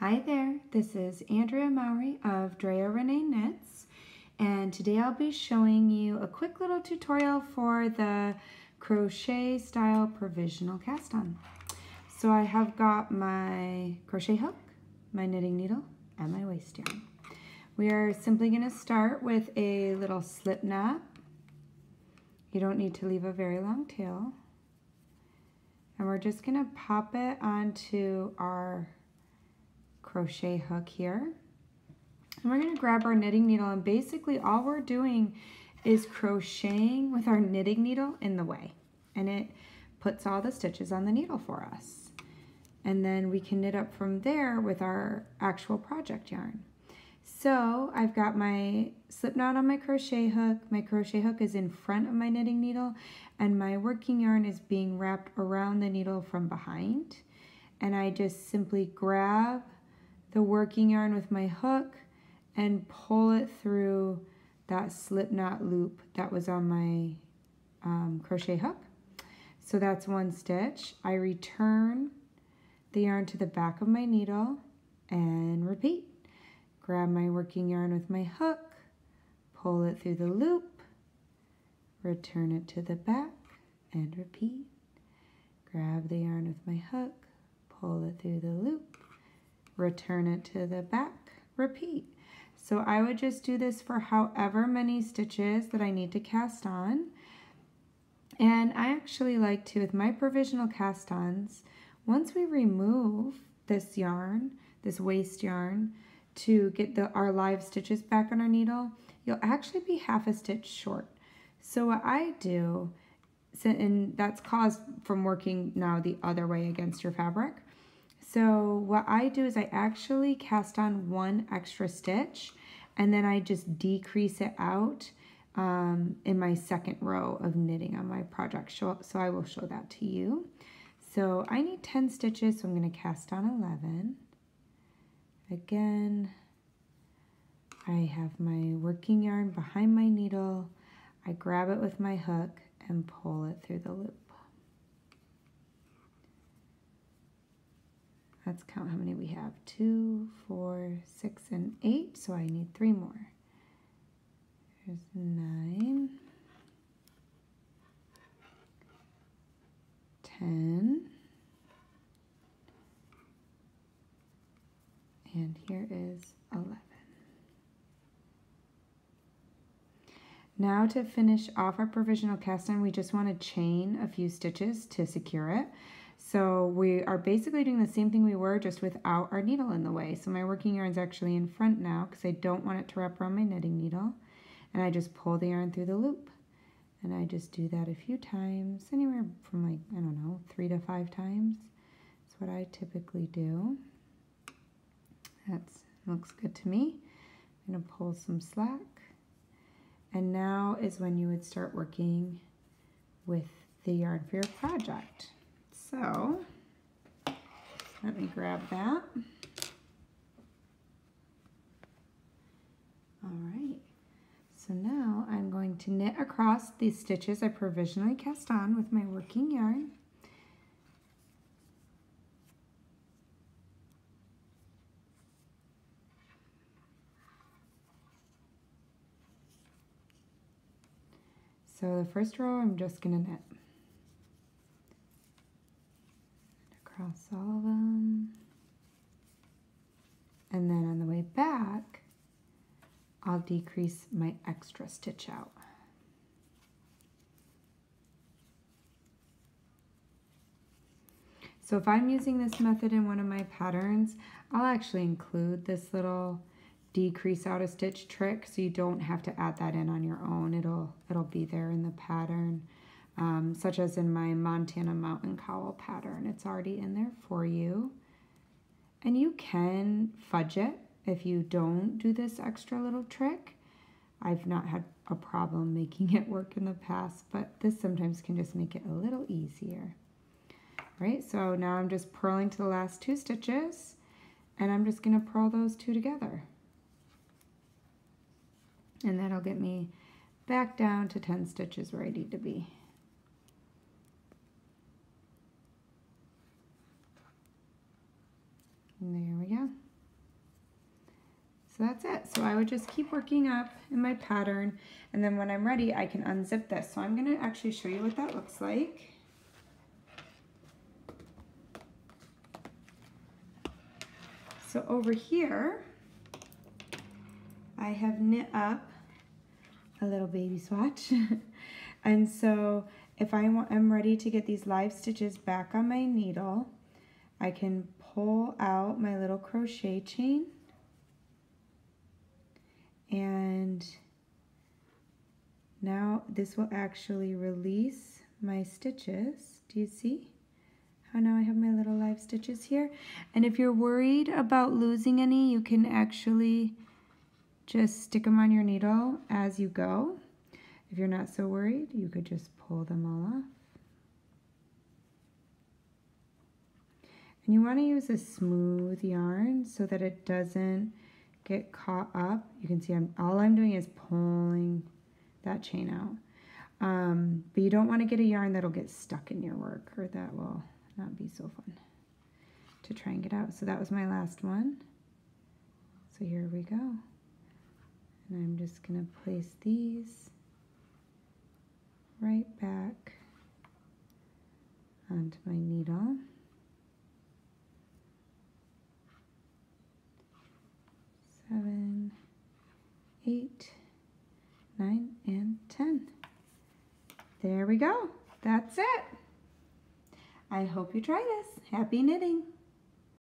Hi there, this is Andrea Mowry of Drea Renee Knits, and today I'll be showing you a quick little tutorial for the crochet style provisional cast on. So I have got my crochet hook, my knitting needle, and my waist yarn. We are simply going to start with a little slip knot. You don't need to leave a very long tail. And we're just going to pop it onto our crochet hook here, and we're going to grab our knitting needle, and basically all we're doing is crocheting with our knitting needle in the way, and it puts all the stitches on the needle for us, and then we can knit up from there with our actual project yarn. So I've got my slip knot on my crochet hook is in front of my knitting needle, and my working yarn is being wrapped around the needle from behind, and I just simply grab the working yarn with my hook and pull it through that slip knot loop that was on my crochet hook. So that's one stitch. I return the yarn to the back of my needle and repeat. Grab my working yarn with my hook, pull it through the loop, return it to the back and repeat. Grab the yarn with my hook, pull it through the loop, return it to the back, repeat. So I would just do this for however many stitches that I need to cast on. And I actually like to, with my provisional cast-ons, once we remove this yarn, this waste yarn, to get our live stitches back on our needle, you'll actually be half a stitch short. So what I do, and that's caused from working now the other way against your fabric, so what I do is I actually cast on one extra stitch, and then I just decrease it out in my second row of knitting on my project. So I will show that to you. So I need 10 stitches, so I'm going to cast on 11. Again, I have my working yarn behind my needle. I grab it with my hook and pull it through the loop. Let's count how many we have. 2, 4, 6, and 8. So I need 3 more. There's 9, 10, and here is 11. Now to finish off our provisional cast on, we just want to chain a few stitches to secure it. So we are basically doing the same thing we were, just without our needle in the way. So my working yarn is actually in front now because I don't want it to wrap around my knitting needle. And I just pull the yarn through the loop. And I just do that a few times, anywhere from like, I don't know, 3 to 5 times. That's what I typically do. That looks good to me. I'm going to pull some slack. And now is when you would start working with the yarn for your project. So let me grab that. All right, so now I'm going to knit across these stitches I provisionally cast on with my working yarn. So the first row I'm just going to knit across all of them, and then on the way back I'll decrease my extra stitch out. So if I'm using this method in one of my patterns, I'll actually include this little decrease out a stitch trick, so you don't have to add that in on your own. It'll be there in the pattern. Such as in my Montana Mountain Cowl pattern. It's already in there for you. And you can fudge it if you don't do this extra little trick. I've not had a problem making it work in the past, but this sometimes can just make it a little easier. All right, so now I'm just purling to the last 2 stitches, and I'm just going to purl those 2 together. And that'll get me back down to 10 stitches where I need to be. And there we go. So that's it. So I would just keep working up in my pattern, and then when I'm ready, I can unzip this. So I'm gonna actually show you what that looks like. So over here, I have knit up a little baby swatch. And so if I'm ready to get these live stitches back on my needle, I can pull out my little crochet chain, and now this will actually release my stitches. Do you see how now I have my little live stitches here? And if you're worried about losing any, you can actually just stick them on your needle as you go. If you're not so worried, you could just pull them all off. And you want to use a smooth yarn so that it doesn't get caught up. You can see all I'm doing is pulling that chain out. But you don't want to get a yarn that'll get stuck in your work, or that will not be so fun to try and get out. So that was my last one. So here we go. And I'm just going to place these right back onto my needle. 7, 8, 9, and 10. There we go. That's it. I hope you try this. Happy knitting.